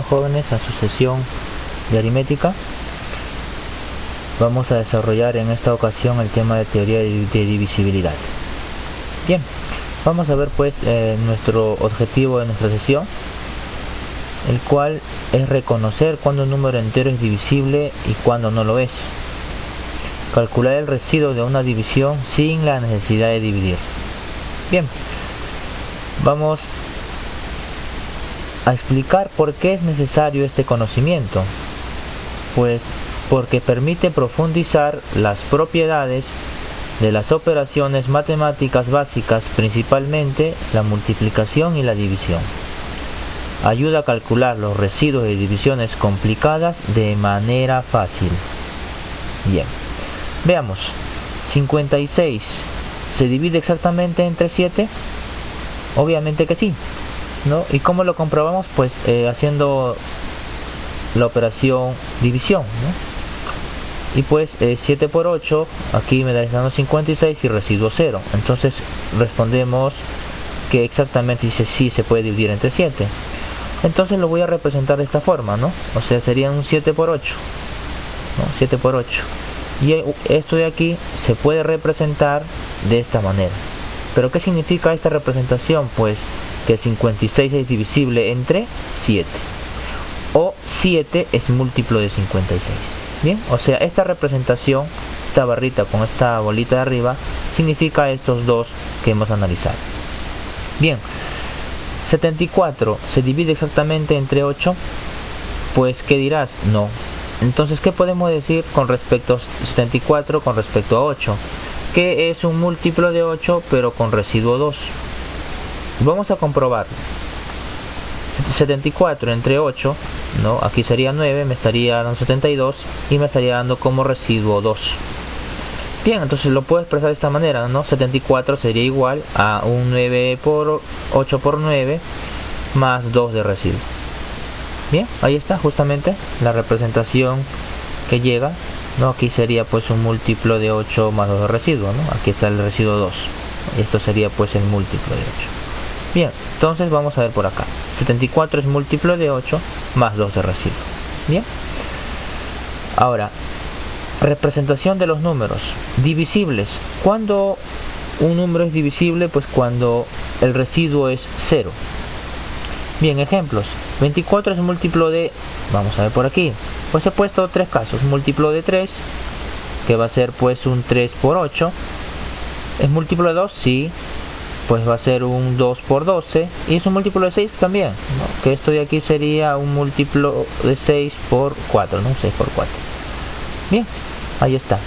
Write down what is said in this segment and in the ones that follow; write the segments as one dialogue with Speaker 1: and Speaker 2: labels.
Speaker 1: Jóvenes, a su sesión de aritmética. Vamos a desarrollar en esta ocasión el tema de teoría de divisibilidad. Bien, vamos a ver pues nuestro objetivo de nuestra sesión, el cual es reconocer cuando un número entero es divisible y cuando no lo es. Calcular el residuo de una división sin la necesidad de dividir. Bien, vamos a explicar por qué es necesario este conocimiento. Pues porque permite profundizar las propiedades de las operaciones matemáticas básicas, principalmente la multiplicación y la división. Ayuda a calcular los residuos de divisiones complicadas de manera fácil. Bien, veamos. 56 ¿se divide exactamente entre 7? Obviamente que sí, ¿no? ¿Y cómo lo comprobamos? Pues haciendo la operación división, ¿no? Y pues 7 por 8, aquí me da dando 56 y residuo 0. Entonces respondemos que exactamente dice sí se puede dividir entre 7. Entonces lo voy a representar de esta forma, ¿no? O sea, sería un 7 por 8, ¿no? 7 por 8. Y esto de aquí se puede representar de esta manera. ¿Pero qué significa esta representación? Pues que 56 es divisible entre 7. O 7 es múltiplo de 56. Bien, o sea, esta representación, esta barrita con esta bolita de arriba, significa estos dos que hemos analizado. Bien, 74 ¿se divide exactamente entre 8? Pues, ¿qué dirás? No. Entonces, ¿qué podemos decir con respecto a 74 con respecto a 8? Que es un múltiplo de 8 pero con residuo 2. Vamos a comprobar. 74 entre 8, ¿no? Aquí sería 9, me estaría dando 72 y me estaría dando como residuo 2. Bien, entonces lo puedo expresar de esta manera, ¿no? 74 sería igual a un 9 por 8 por 9 más 2 de residuo. Bien, ahí está justamente la representación que llega, ¿no? Aquí sería pues un múltiplo de 8 más 2 de residuo, ¿no? Aquí está el residuo 2. Esto sería pues el múltiplo de 8. Bien, entonces vamos a ver por acá. 74 es múltiplo de 8 más 2 de residuo. Bien. Ahora, representación de los números. Divisibles. ¿Cuándo un número es divisible? Pues cuando el residuo es 0. Bien, ejemplos. 24 es múltiplo de... Vamos a ver por aquí. Pues he puesto tres casos. Múltiplo de 3, que va a ser pues un 3 por 8. ¿Es múltiplo de 2? Sí. Pues va a ser un 2 por 12. Y es un múltiplo de 6 también, ¿no? Que esto de aquí sería un múltiplo de 6 por 4, ¿no? 6 por 4. Bien, ahí está.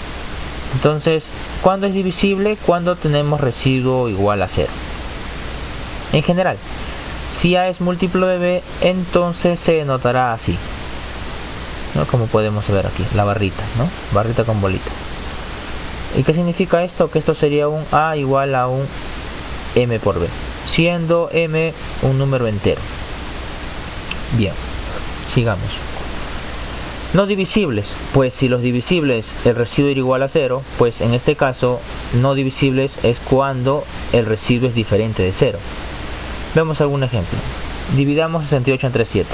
Speaker 1: Entonces, ¿cuándo es divisible? Cuando tenemos residuo igual a 0. En general, si A es múltiplo de B, entonces se denotará así, ¿no? Como podemos ver aquí, la barrita, ¿no? Barrita con bolita. ¿Y qué significa esto? Que esto sería un A igual a un M por B, siendo M un número entero. Bien, sigamos. No divisibles, pues si los divisibles el residuo era igual a 0, pues en este caso no divisibles es cuando el residuo es diferente de 0. Vemos algún ejemplo. Dividamos 68 entre 7.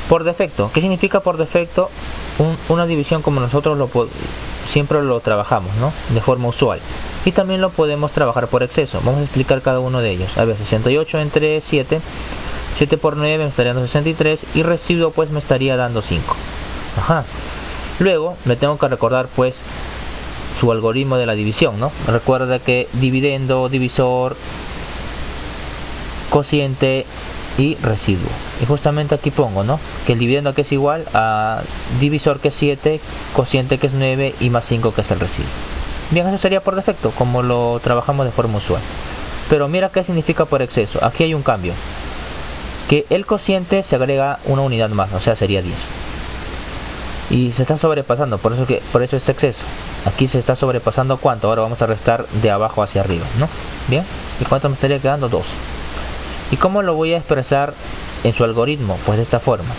Speaker 1: Por defecto, ¿qué significa por defecto? Una división como nosotros siempre lo trabajamos, ¿no? De forma usual. Y también lo podemos trabajar por exceso. Vamos a explicar cada uno de ellos. A ver, 68 entre 7. 7 por 9 me estaría dando 63 y residuo pues me estaría dando 5. Ajá. Luego me tengo que recordar pues su algoritmo de la división, ¿no? Recuerda que dividendo, divisor, cociente y residuo. Y justamente aquí pongo, ¿no? Que el dividendo que es igual a divisor que es 7, cociente que es 9 y más 5 que es el residuo. Bien, eso sería por defecto, como lo trabajamos de forma usual. Pero mira qué significa por exceso. Aquí hay un cambio. Que el cociente se agrega una unidad más, o sea, sería 10. Y se está sobrepasando, por eso es exceso. Aquí se está sobrepasando ¿cuánto? Ahora vamos a restar de abajo hacia arriba, ¿no? Bien, ¿y cuánto me estaría quedando? 2. ¿Y cómo lo voy a expresar en su algoritmo? Pues de esta forma.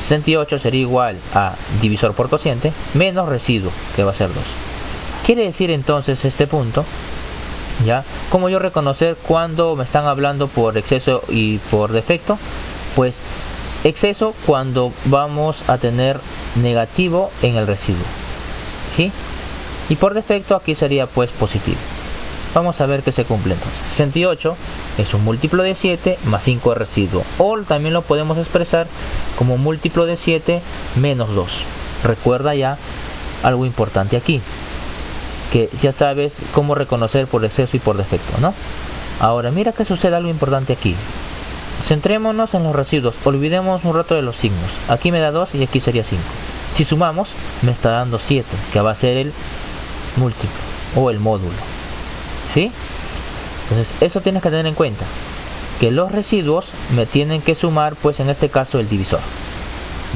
Speaker 1: 68 sería igual a divisor por cociente menos residuo, que va a ser 2. Quiere decir entonces este punto, ¿ya? ¿Cómo yo reconocer cuando me están hablando por exceso y por defecto? Pues exceso cuando vamos a tener negativo en el residuo, ¿sí? Y por defecto aquí sería pues positivo. Vamos a ver que se cumple entonces. 68 es un múltiplo de 7 más 5 de residuo. O también lo podemos expresar como múltiplo de 7 menos 2. Recuerda ya algo importante aquí, que ya sabes cómo reconocer por exceso y por defecto, ¿no? Ahora mira que sucede algo importante aquí. Centrémonos en los residuos, olvidemos un rato de los signos. Aquí me da 2 y aquí sería 5. Si sumamos, me está dando 7, que va a ser el múltiplo o el módulo, ¿sí? Entonces eso tienes que tener en cuenta, que los residuos me tienen que sumar, pues en este caso el divisor.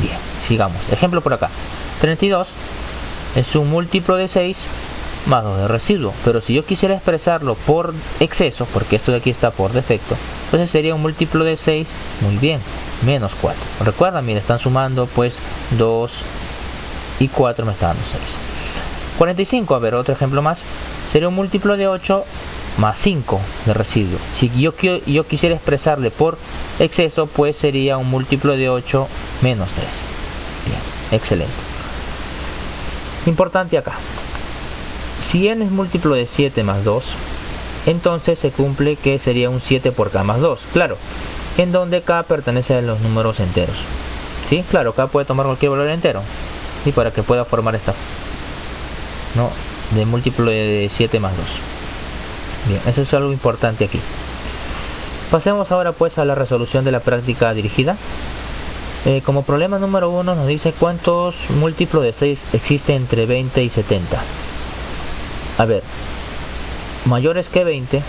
Speaker 1: Bien, sigamos. Ejemplo por acá. 32 es un múltiplo de 6 más 2 de residuo, pero si yo quisiera expresarlo por exceso, porque esto de aquí está por defecto, entonces sería un múltiplo de 6, muy bien, menos 4. Recuerda, mira, están sumando pues 2 y 4 me está dando 6. 45, a ver, otro ejemplo más, sería un múltiplo de 8 más 5 de residuo. Si yo quisiera expresarle por exceso, pues sería un múltiplo de 8 menos 3. Bien, excelente. Importante acá, si n es múltiplo de 7 más 2, entonces se cumple que sería un 7 por k más 2, claro, en donde k pertenece a los números enteros, ¿sí? Claro, k puede tomar cualquier valor entero, y para que pueda formar esta, ¿no?, de múltiplo de 7 más 2. Bien, eso es algo importante aquí. Pasemos ahora pues a la resolución de la práctica dirigida. Como problema número 1 nos dice cuántos múltiplos de 6 existen entre 20 y 70. A ver, mayores que 20,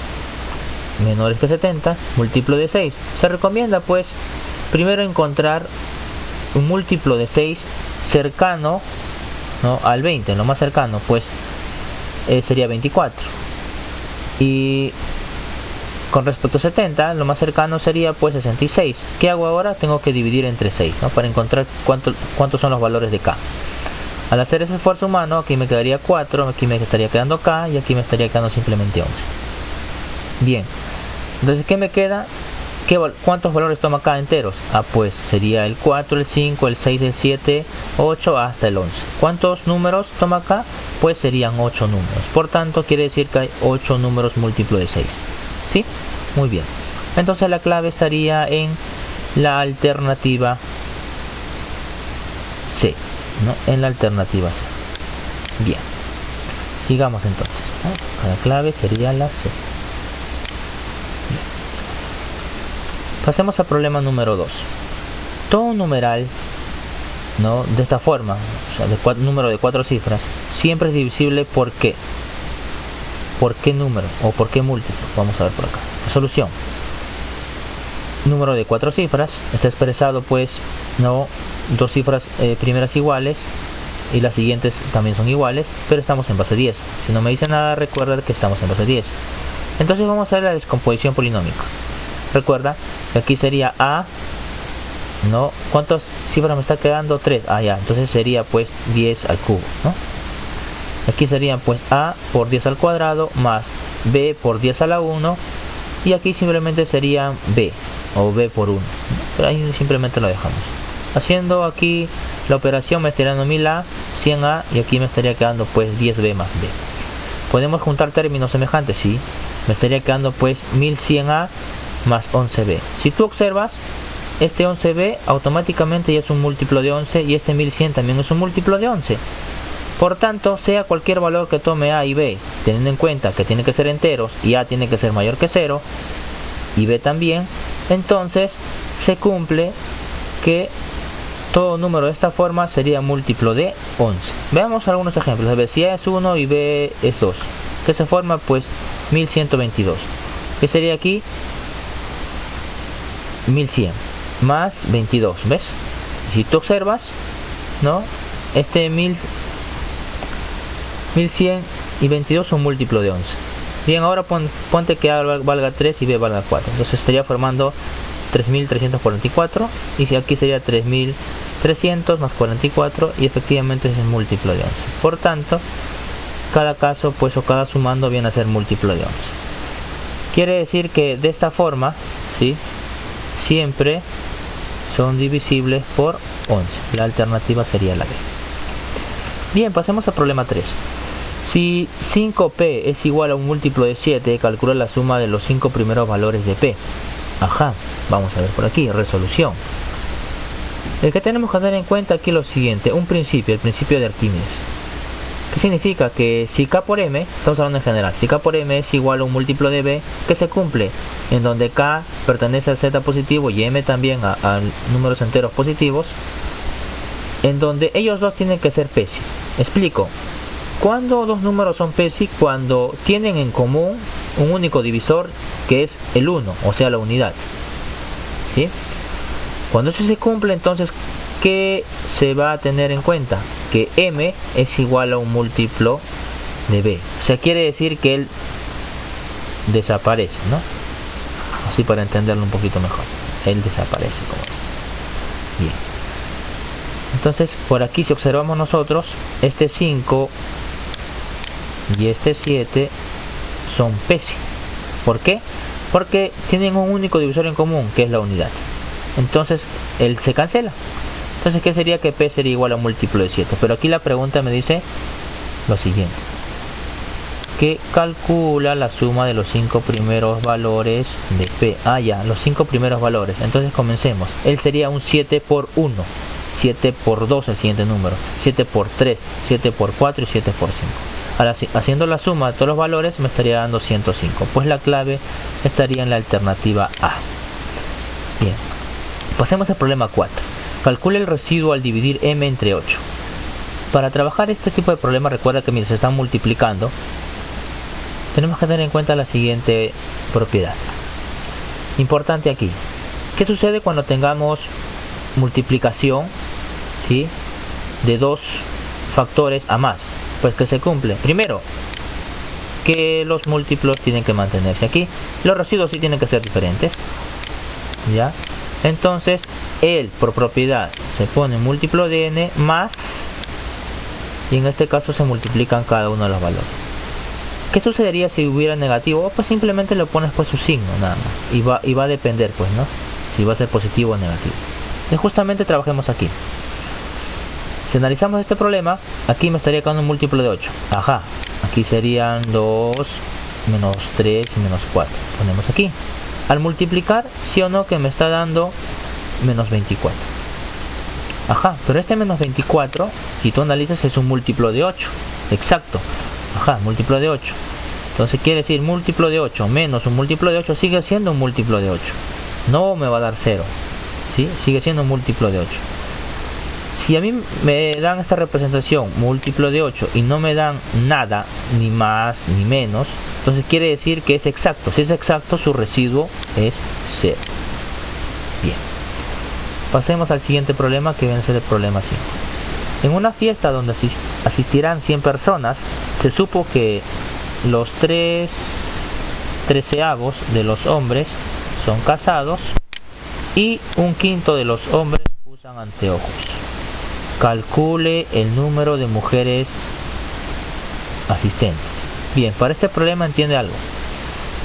Speaker 1: menores que 70, múltiplo de 6. Se recomienda pues primero encontrar un múltiplo de 6 cercano, ¿no?, al 20, lo más cercano pues sería 24. Y con respecto a 70, lo más cercano sería pues 66. ¿Qué hago ahora? Tengo que dividir entre 6, ¿no?, para encontrar cuántos son los valores de k. Al hacer ese esfuerzo humano, aquí me quedaría 4, aquí me estaría quedando k y aquí me estaría quedando simplemente 11. Bien, entonces ¿qué me queda? ¿Cuántos valores toma k enteros? Ah, pues sería el 4, el 5, el 6, el 7, 8 hasta el 11. ¿Cuántos números toma k? Pues serían 8 números. Por tanto, quiere decir que hay 8 números múltiplos de 6. ¿Sí? Muy bien. Entonces la clave estaría en la alternativa C, ¿no?, en la alternativa C. Bien, sigamos entonces, ¿no? La clave sería la C. Bien. Pasemos al problema número 2. Todo un numeral, ¿no?, de esta forma, o sea, de número de 4 cifras, siempre es divisible por ¿qué? ¿Por qué número o por qué múltiplo? Vamos a ver por acá. Solución. Número de 4 cifras está expresado pues, no, dos cifras primeras iguales y las siguientes también son iguales, pero estamos en base 10. Si no me dice nada, recuerda que estamos en base 10. Entonces vamos a ver la descomposición polinómica. Recuerda que aquí sería a, ¿no? ¿Cuántas cifras me está quedando? 3. Ah, ya, entonces sería pues 10 al cubo, ¿no? Aquí serían pues a por 10 al cuadrado más b por 10 a la 1, y aquí simplemente sería b o b por 1, pero ahí simplemente lo dejamos. Haciendo aquí la operación me estaría dando 1000a, 100a, y aquí me estaría quedando pues 10b más b. ¿Podemos juntar términos semejantes? Sí, me estaría quedando pues 1100a más 11b. Si tú observas, este 11b automáticamente ya es un múltiplo de 11 y este 1100 también es un múltiplo de 11. Por tanto, sea cualquier valor que tome a y b, teniendo en cuenta que tiene que ser enteros y a tiene que ser mayor que 0 y b también, entonces se cumple que todo número de esta forma sería múltiplo de 11. Veamos algunos ejemplos. A ver, si a es 1 y b es 2, ¿qué se forma? Pues 1122. ¿Qué sería aquí? 1100 más 22, ¿ves? Si tú observas, ¿no?, este 1100 y 22 son múltiplo de 11. Bien, ahora ponte que A valga 3 y B valga 4. Entonces estaría formando 3344, y aquí sería 3300 más 44, y efectivamente es el múltiplo de 11. Por tanto, cada caso pues o cada sumando viene a ser múltiplo de 11. Quiere decir que de esta forma, ¿sí?, siempre son divisibles por 11. La alternativa sería la B. Bien, pasemos al problema 3. Si 5p es igual a un múltiplo de 7, calcula la suma de los 5 primeros valores de p. Ajá, vamos a ver por aquí, resolución. El que tenemos que tener en cuenta aquí es lo siguiente, el principio de Arquímedes. ¿Qué significa? Que si k por m, estamos hablando en general, si k por m es igual a un múltiplo de b, que se cumple, en donde k pertenece al z positivo y m también a números enteros positivos, en donde ellos dos tienen que ser PESI. Explico. Cuando dos números son PESI, cuando tienen en común un único divisor que es el 1, o sea la unidad. ¿Sí? Cuando eso se cumple, entonces, ¿qué se va a tener en cuenta? Que m es igual a un múltiplo de b. O sea, quiere decir que él desaparece, ¿no? Así para entenderlo un poquito mejor. Él desaparece. Bien. Entonces, por aquí si observamos nosotros, este 5 y este 7 son PESI. ¿Por qué? Porque tienen un único divisor en común, que es la unidad. Entonces, él se cancela. Entonces, ¿qué sería? Que P sería igual a un múltiplo de 7. Pero aquí la pregunta me dice lo siguiente. Que calcula la suma de los 5 primeros valores de P. Ah, ya, los 5 primeros valores. Entonces, comencemos. Él sería un 7 por 1. 7 por 2 el siguiente número. 7 por 3, 7 por 4 y 7 por 5. Ahora, haciendo la suma de todos los valores, me estaría dando 105. Pues la clave estaría en la alternativa A. Bien. Pasemos al problema 4. Calcula el residuo al dividir m entre 8. Para trabajar este tipo de problema, recuerda que mientras se están multiplicando, tenemos que tener en cuenta la siguiente propiedad. Importante aquí. ¿Qué sucede cuando tengamos multiplicación, ¿sí?, de dos factores a más? Pues que se cumple. Primero, que los múltiplos tienen que mantenerse aquí. Los residuos sí tienen que ser diferentes. ¿Ya? Entonces, él por propiedad se pone múltiplo de n más, y en este caso se multiplican cada uno de los valores. ¿Qué sucedería si hubiera negativo? Pues simplemente le pones pues su signo nada más, y va a depender, pues, ¿no?, si va a ser positivo o negativo. Y justamente trabajemos aquí. Si analizamos este problema, aquí me estaría quedando un múltiplo de 8. Ajá, aquí serían 2 menos 3 y menos 4. Ponemos aquí. Al multiplicar, sí o no, que me está dando menos 24. Ajá, pero este menos 24, si tú analizas, es un múltiplo de 8. Exacto. Ajá, múltiplo de 8. Entonces quiere decir múltiplo de 8 menos un múltiplo de 8 sigue siendo un múltiplo de 8. No me va a dar 0. ¿Sí? Sigue siendo un múltiplo de 8. Si a mí me dan esta representación múltiplo de 8 y no me dan nada, ni más ni menos, entonces quiere decir que es exacto. Si es exacto, su residuo es 0. Bien. Pasemos al siguiente problema, que viene a ser el problema 5. En una fiesta donde asistirán 100 personas, se supo que los 3/13 de los hombres son casados y un quinto de los hombres usan anteojos. Calcule el número de mujeres asistentes. Bien, para este problema entiende algo.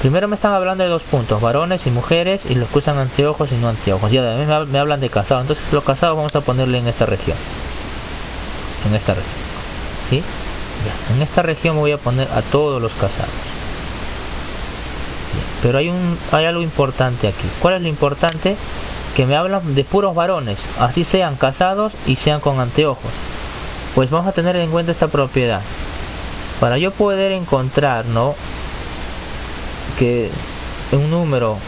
Speaker 1: Primero me están hablando de dos puntos, varones y mujeres, y los que usan anteojos y no anteojos. Ya también me hablan de casados, entonces los casados vamos a ponerle en esta región. En esta región. ¿Sí? Ya. En esta región me voy a poner a todos los casados. Bien. Pero hay algo importante aquí. ¿Cuál es lo importante? Que me hablan de puros varones, así sean casados y sean con anteojos. Pues vamos a tener en cuenta esta propiedad. Para yo poder encontrar, ¿no?, que un número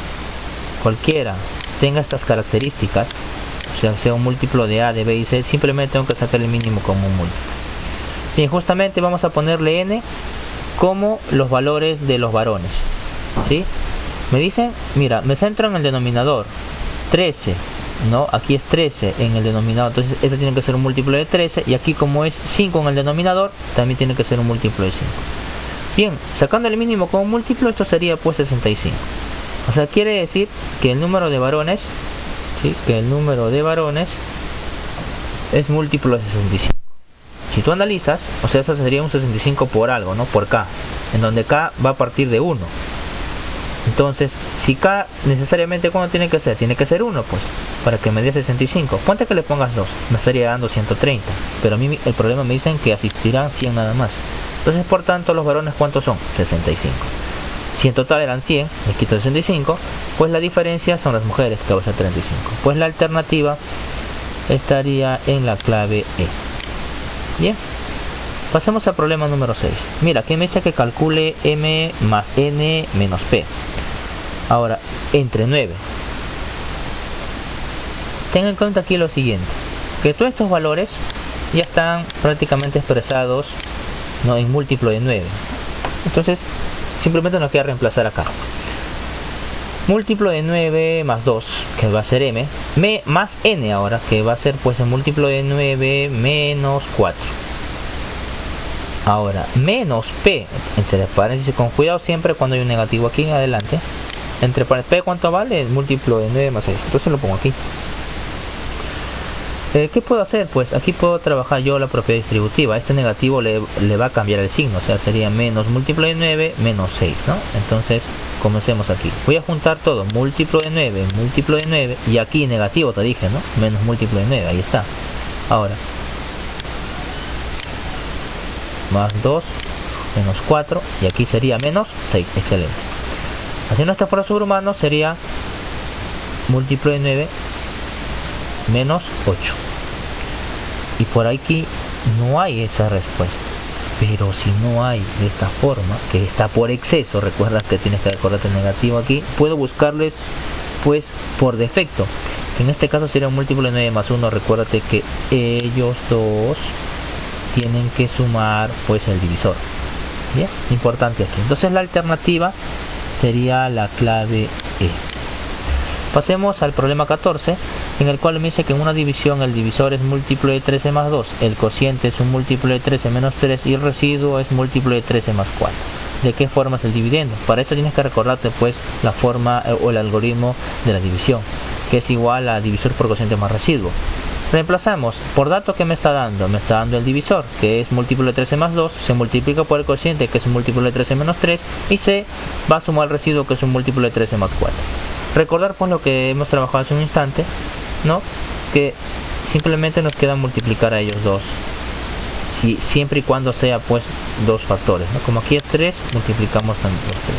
Speaker 1: cualquiera tenga estas características, o sea, sea un múltiplo de A, de B y C, simplemente tengo que sacar el mínimo común múltiplo. Bien, justamente vamos a ponerle n como los valores de los varones. ¿Sí? Me dicen, mira, me centro en el denominador. 13, ¿no? Aquí es 13 en el denominador, entonces este tiene que ser un múltiplo de 13, y aquí como es 5 en el denominador, también tiene que ser un múltiplo de 5. Bien, sacando el mínimo como múltiplo, esto sería pues 65. O sea, quiere decir que el número de varones, ¿sí?, que el número de varones es múltiplo de 65. Si tú analizas, o sea, eso sería un 65 por algo, ¿no?, por k, en donde k va a partir de 1. Entonces, si k necesariamente, ¿cuándo tiene que ser? Tiene que ser 1, pues. para que me dé 65. Ponte que le pongas 2, me estaría dando 130, pero a mí el problema me dicen que asistirán 100 nada más. Entonces, por tanto, los varones, ¿cuántos son? 65. Si en total eran 100, le quito 65, pues la diferencia son las mujeres, que va a ser 35. Pues la alternativa estaría en la clave E. Bien, pasemos al problema número 6. Mira, aquí me dice que calcule M más N menos P. Ahora, entre 9. Ten en cuenta aquí lo siguiente, que todos estos valores ya están prácticamente expresados, ¿no?, en múltiplo de 9. Entonces, simplemente nos queda reemplazar acá. Múltiplo de 9 más 2, que va a ser M, más N ahora, que va a ser pues el múltiplo de 9 menos 4. Ahora, menos P, entre paréntesis, con cuidado siempre cuando hay un negativo aquí en adelante. Entre paréntesis, P, ¿cuánto vale? El múltiplo de 9 más 6. Entonces lo pongo aquí. ¿Qué puedo hacer? Pues aquí puedo trabajar yo la propiedad distributiva. Este negativo le va a cambiar el signo, o sea, sería menos múltiplo de 9 menos 6, ¿no? Entonces, comencemos aquí. Voy a juntar todo, múltiplo de 9, y aquí negativo te dije, ¿no? Menos múltiplo de 9, ahí está. Ahora, más 2, menos 4, y aquí sería menos 6, excelente. Haciendo este esfuerzo sobrehumano sería múltiplo de 9 menos 8. Y por aquí no hay esa respuesta. Pero si no hay de esta forma, que está por exceso, recuerda que tienes que acordarte el negativo aquí, puedo buscarles pues por defecto. En este caso sería un múltiplo de 9 más 1. Recuérdate que ellos dos tienen que sumar pues el divisor. Bien, importante aquí. Entonces la alternativa sería la clave E. Pasemos al problema 14, en el cual me dice que en una división el divisor es múltiplo de 13 más 2, el cociente es un múltiplo de 13 menos 3 y el residuo es múltiplo de 13 más 4. ¿De qué forma es el dividendo? Para eso tienes que recordarte pues la forma o el algoritmo de la división, que es igual a divisor por cociente más residuo. Reemplazamos por dato que me está dando el divisor, que es múltiplo de 13 más 2, se multiplica por el cociente, que es un múltiplo de 13 menos 3, y se va a sumar el residuo, que es un múltiplo de 13 más 4. Recordar pues lo que hemos trabajado hace un instante, ¿no? Que simplemente nos queda multiplicar a ellos dos, siempre y cuando sea pues dos factores, ¿no? Como aquí es 3, multiplicamos también los 3.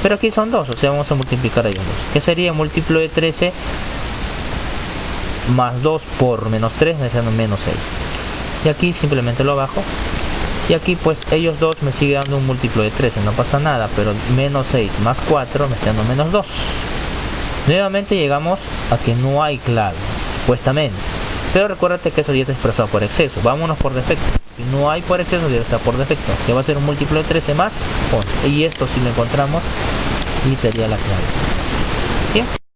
Speaker 1: Pero aquí son 2, o sea, vamos a multiplicar a ellos dos. Que sería múltiplo de 13 más 2 por menos 3, me sale menos 6. Y aquí simplemente lo bajo. Y aquí pues ellos dos me sigue dando un múltiplo de 13, no pasa nada, pero menos 6 más 4 me está dando menos 2. Nuevamente llegamos a que no hay clave, supuestamente. Pero recuérdate que eso ya está expresado por exceso. Vámonos por defecto. Si no hay por exceso, ya está por defecto. Que va a ser un múltiplo de 13 más 11. Y esto sí lo encontramos y sería la clave. Bien.